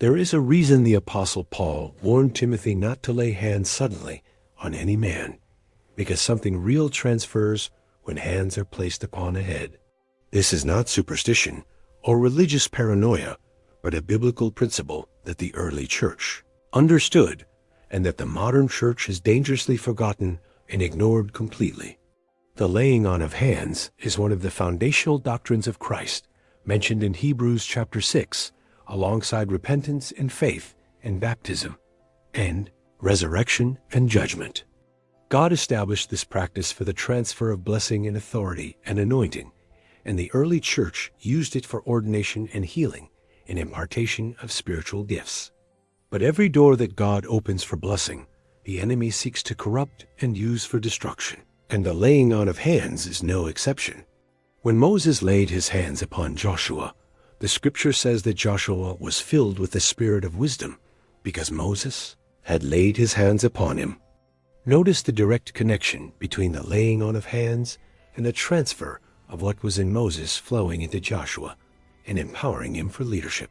There is a reason the Apostle Paul warned Timothy not to lay hands suddenly on any man, because something real transfers when hands are placed upon a head. This is not superstition or religious paranoia, but a biblical principle that the early church understood and that the modern church has dangerously forgotten and ignored completely. The laying on of hands is one of the foundational doctrines of Christ, mentioned in Hebrews chapter 6, alongside repentance and faith and baptism, and resurrection and judgment. God established this practice for the transfer of blessing and authority and anointing, and the early church used it for ordination and healing and impartation of spiritual gifts. But every door that God opens for blessing, the enemy seeks to corrupt and use for destruction, and the laying on of hands is no exception. When Moses laid his hands upon Joshua, the scripture says that Joshua was filled with the spirit of wisdom, because Moses had laid his hands upon him. Notice the direct connection between the laying on of hands and the transfer of what was in Moses flowing into Joshua and empowering him for leadership.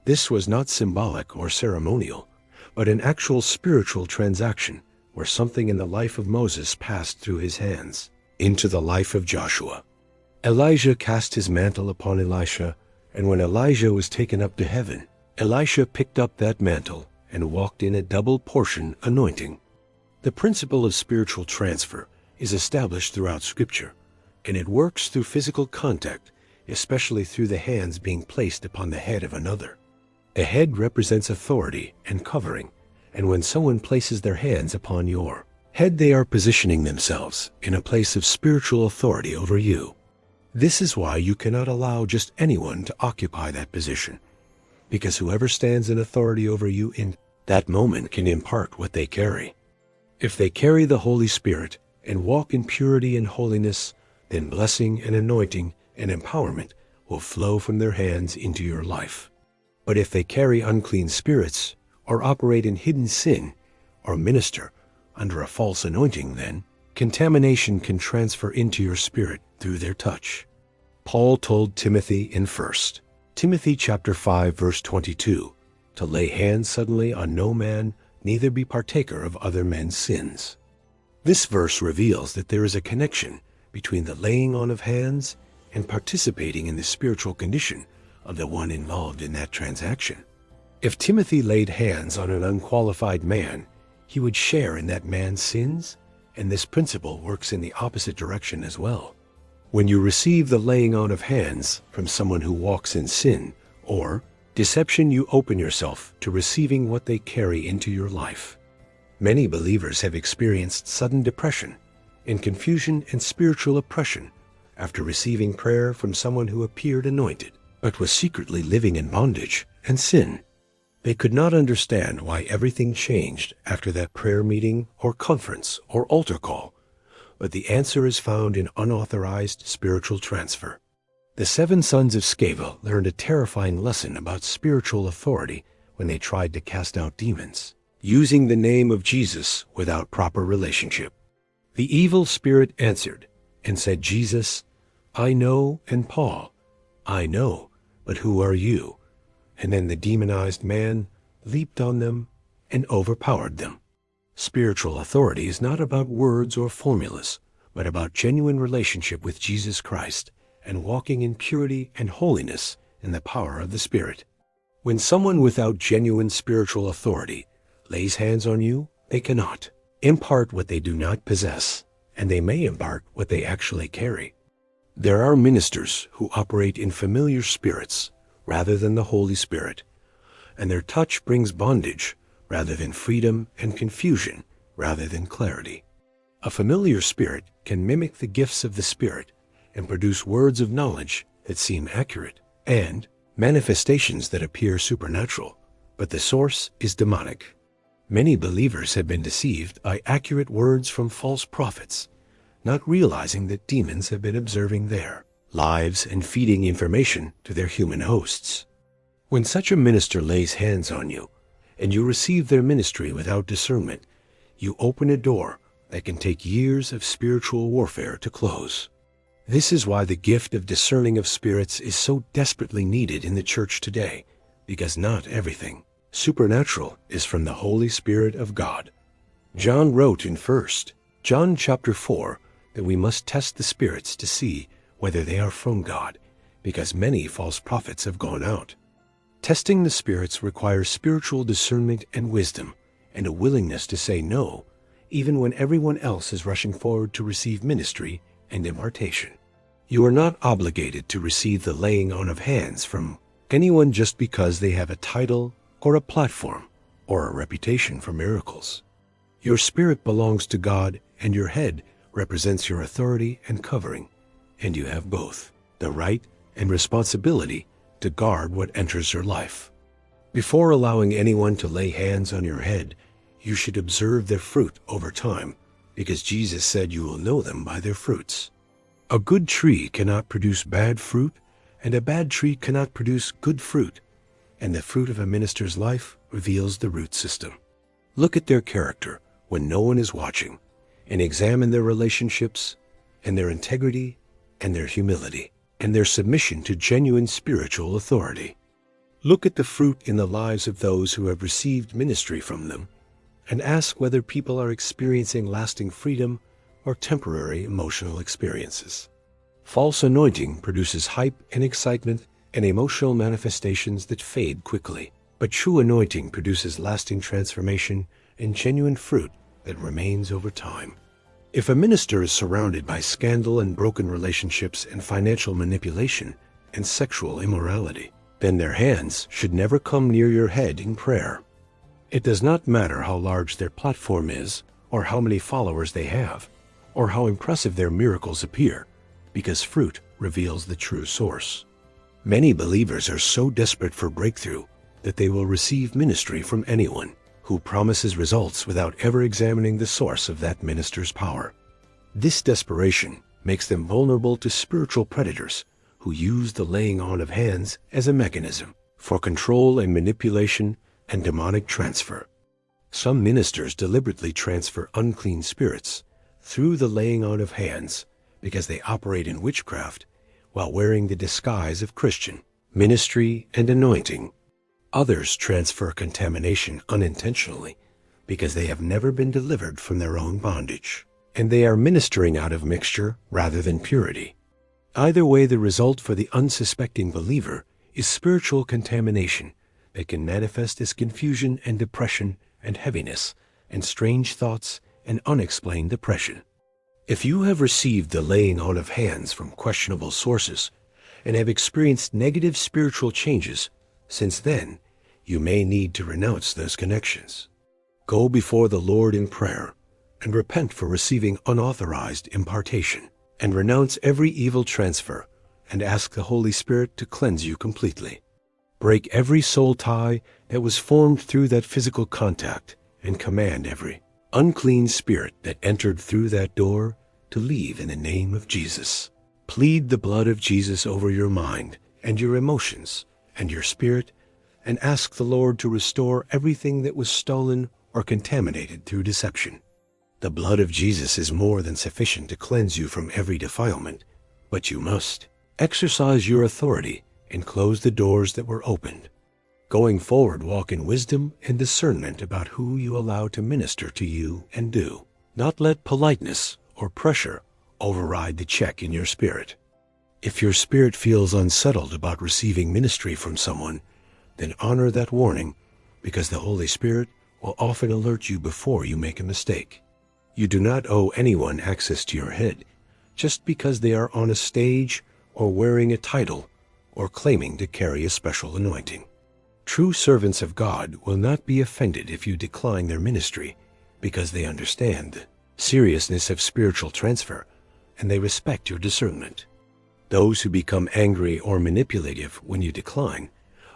This was not symbolic or ceremonial, but an actual spiritual transaction where something in the life of Moses passed through his hands into the life of Joshua. Elijah cast his mantle upon Elisha, and when Elijah was taken up to heaven, Elisha picked up that mantle and walked in a double portion anointing. The principle of spiritual transfer is established throughout Scripture, and it works through physical contact, especially through the hands being placed upon the head of another. A head represents authority and covering, and when someone places their hands upon your head, they are positioning themselves in a place of spiritual authority over you. This is why you cannot allow just anyone to occupy that position, because whoever stands in authority over you in that moment can impart what they carry. If they carry the Holy Spirit and walk in purity and holiness, then blessing and anointing and empowerment will flow from their hands into your life. But if they carry unclean spirits, or operate in hidden sin, or minister under a false anointing, then contamination can transfer into your spirit through their touch. Paul told Timothy in 1 Timothy chapter 5 verse 22 to lay hands suddenly on no man, neither be partaker of other men's sins. This verse reveals that there is a connection between the laying on of hands and participating in the spiritual condition of the one involved in that transaction. If Timothy laid hands on an unqualified man, he would share in that man's sins, and this principle works in the opposite direction as well. When you receive the laying on of hands from someone who walks in sin or deception, you open yourself to receiving what they carry into your life. Many believers have experienced sudden depression and confusion and spiritual oppression after receiving prayer from someone who appeared anointed, but was secretly living in bondage and sin. They could not understand why everything changed after that prayer meeting or conference or altar call, but the answer is found in unauthorized spiritual transfer. The 7 sons of Sceva learned a terrifying lesson about spiritual authority when they tried to cast out demons, using the name of Jesus without proper relationship. The evil spirit answered and said, "Jesus, I know, and Paul, I know, but who are you?" And then the demonized man leaped on them and overpowered them. Spiritual authority is not about words or formulas, but about genuine relationship with Jesus Christ and walking in purity and holiness in the power of the Spirit. When someone without genuine spiritual authority lays hands on you, they cannot impart what they do not possess, and they may impart what they actually carry. There are ministers who operate in familiar spirits rather than the Holy Spirit, and their touch brings bondage rather than freedom and confusion rather than clarity. A familiar spirit can mimic the gifts of the Spirit and produce words of knowledge that seem accurate and manifestations that appear supernatural, but the source is demonic. Many believers have been deceived by accurate words from false prophets, not realizing that demons have been observing their lives and feeding information to their human hosts. When such a minister lays hands on you, and you receive their ministry without discernment, you open a door that can take years of spiritual warfare to close. This is why the gift of discerning of spirits is so desperately needed in the church today, because not everything supernatural is from the Holy Spirit of God. John wrote in 1 John chapter 4 that we must test the spirits to see whether they are from God, because many false prophets have gone out. Testing the spirits requires spiritual discernment and wisdom, and a willingness to say no, even when everyone else is rushing forward to receive ministry and impartation. You are not obligated to receive the laying on of hands from anyone just because they have a title or a platform or a reputation for miracles. Your spirit belongs to God, and your head represents your authority and covering, and you have both the right and responsibility to guard what enters your life. Before allowing anyone to lay hands on your head, you should observe their fruit over time, because Jesus said you will know them by their fruits. A good tree cannot produce bad fruit, and a bad tree cannot produce good fruit, and the fruit of a minister's life reveals the root system. Look at their character when no one is watching, and examine their relationships, and their integrity, and their humility, and their submission to genuine spiritual authority. Look at the fruit in the lives of those who have received ministry from them, and ask whether people are experiencing lasting freedom or temporary emotional experiences. False anointing produces hype and excitement and emotional manifestations that fade quickly, but true anointing produces lasting transformation and genuine fruit that remains over time. If a minister is surrounded by scandal and broken relationships and financial manipulation and sexual immorality, then their hands should never come near your head in prayer. It does not matter how large their platform is, or how many followers they have, or how impressive their miracles appear, because fruit reveals the true source. Many believers are so desperate for breakthrough that they will receive ministry from anyone who promises results without ever examining the source of that minister's power. This desperation makes them vulnerable to spiritual predators who use the laying on of hands as a mechanism for control and manipulation and demonic transfer. Some ministers deliberately transfer unclean spirits through the laying on of hands because they operate in witchcraft while wearing the disguise of Christian ministry and anointing. Others transfer contamination unintentionally because they have never been delivered from their own bondage, and they are ministering out of mixture rather than purity. Either way, the result for the unsuspecting believer is spiritual contamination that can manifest as confusion and depression and heaviness and strange thoughts and unexplained depression. If you have received the laying on of hands from questionable sources and have experienced negative spiritual changes since then, you may need to renounce those connections. Go before the Lord in prayer and repent for receiving unauthorized impartation, and renounce every evil transfer and ask the Holy Spirit to cleanse you completely. Break every soul tie that was formed through that physical contact and command every unclean spirit that entered through that door to leave in the name of Jesus. Plead the blood of Jesus over your mind and your emotions and your spirit, and ask the Lord to restore everything that was stolen or contaminated through deception. The blood of Jesus is more than sufficient to cleanse you from every defilement, but you must exercise your authority and close the doors that were opened. Going forward, walk in wisdom and discernment about who you allow to minister to you and do. Not let politeness or pressure override the check in your spirit. If your spirit feels unsettled about receiving ministry from someone, then honor that warning, because the Holy Spirit will often alert you before you make a mistake. You do not owe anyone access to your head just because they are on a stage or wearing a title or claiming to carry a special anointing. True servants of God will not be offended if you decline their ministry because they understand the seriousness of spiritual transfer and they respect your discernment. Those who become angry or manipulative when you decline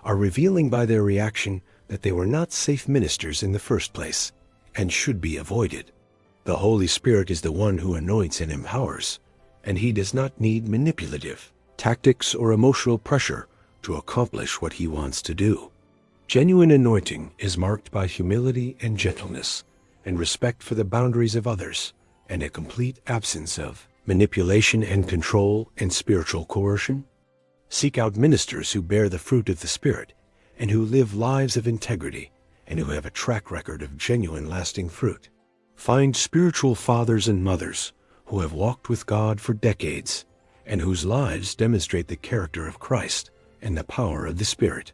are revealing by their reaction that they were not safe ministers in the first place and should be avoided. The Holy Spirit is the one who anoints and empowers, and he does not need manipulative tactics or emotional pressure to accomplish what he wants to do. Genuine anointing is marked by humility and gentleness and respect for the boundaries of others, and a complete absence of manipulation and control and spiritual coercion. Seek out ministers who bear the fruit of the Spirit and who live lives of integrity, and who have a track record of genuine lasting fruit. Find spiritual fathers and mothers who have walked with God for decades, and whose lives demonstrate the character of Christ and the power of the Spirit.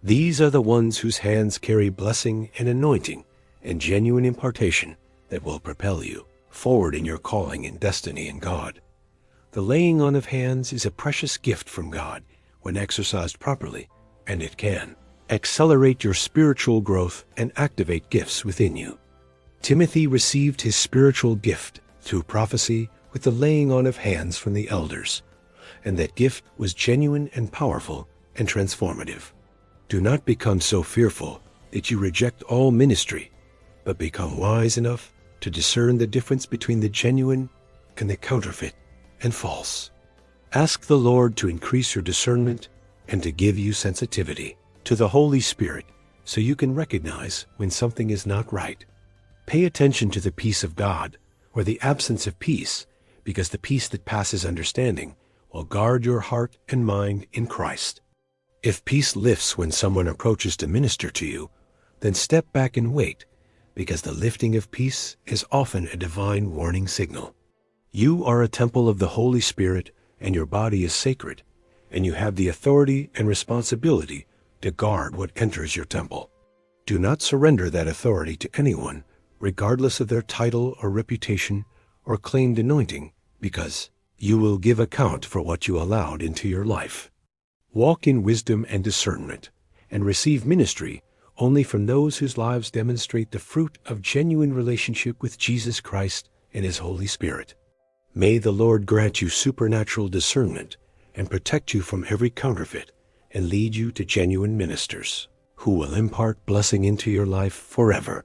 These are the ones whose hands carry blessing and anointing and genuine impartation that will propel you forward in your calling and destiny in God. The laying on of hands is a precious gift from God when exercised properly, and it can accelerate your spiritual growth and activate gifts within you. Timothy received his spiritual gift through prophecy with the laying on of hands from the elders, and that gift was genuine and powerful and transformative. Do not become so fearful that you reject all ministry, but become wise enough to discern the difference between the genuine and the counterfeit and false. Ask the Lord to increase your discernment and to give you sensitivity to the Holy Spirit so you can recognize when something is not right. Pay attention to the peace of God or the absence of peace, because the peace that passes understanding will guard your heart and mind in Christ. If peace lifts when someone approaches to minister to you, then step back and wait, because the lifting of peace is often a divine warning signal. You are a temple of the Holy Spirit, and your body is sacred, and you have the authority and responsibility to guard what enters your temple. Do not surrender that authority to anyone, regardless of their title or reputation or claimed anointing, because you will give account for what you allowed into your life. Walk in wisdom and discernment, and receive ministry only from those whose lives demonstrate the fruit of genuine relationship with Jesus Christ and His Holy Spirit. May the Lord grant you supernatural discernment and protect you from every counterfeit and lead you to genuine ministers who will impart blessing into your life forever.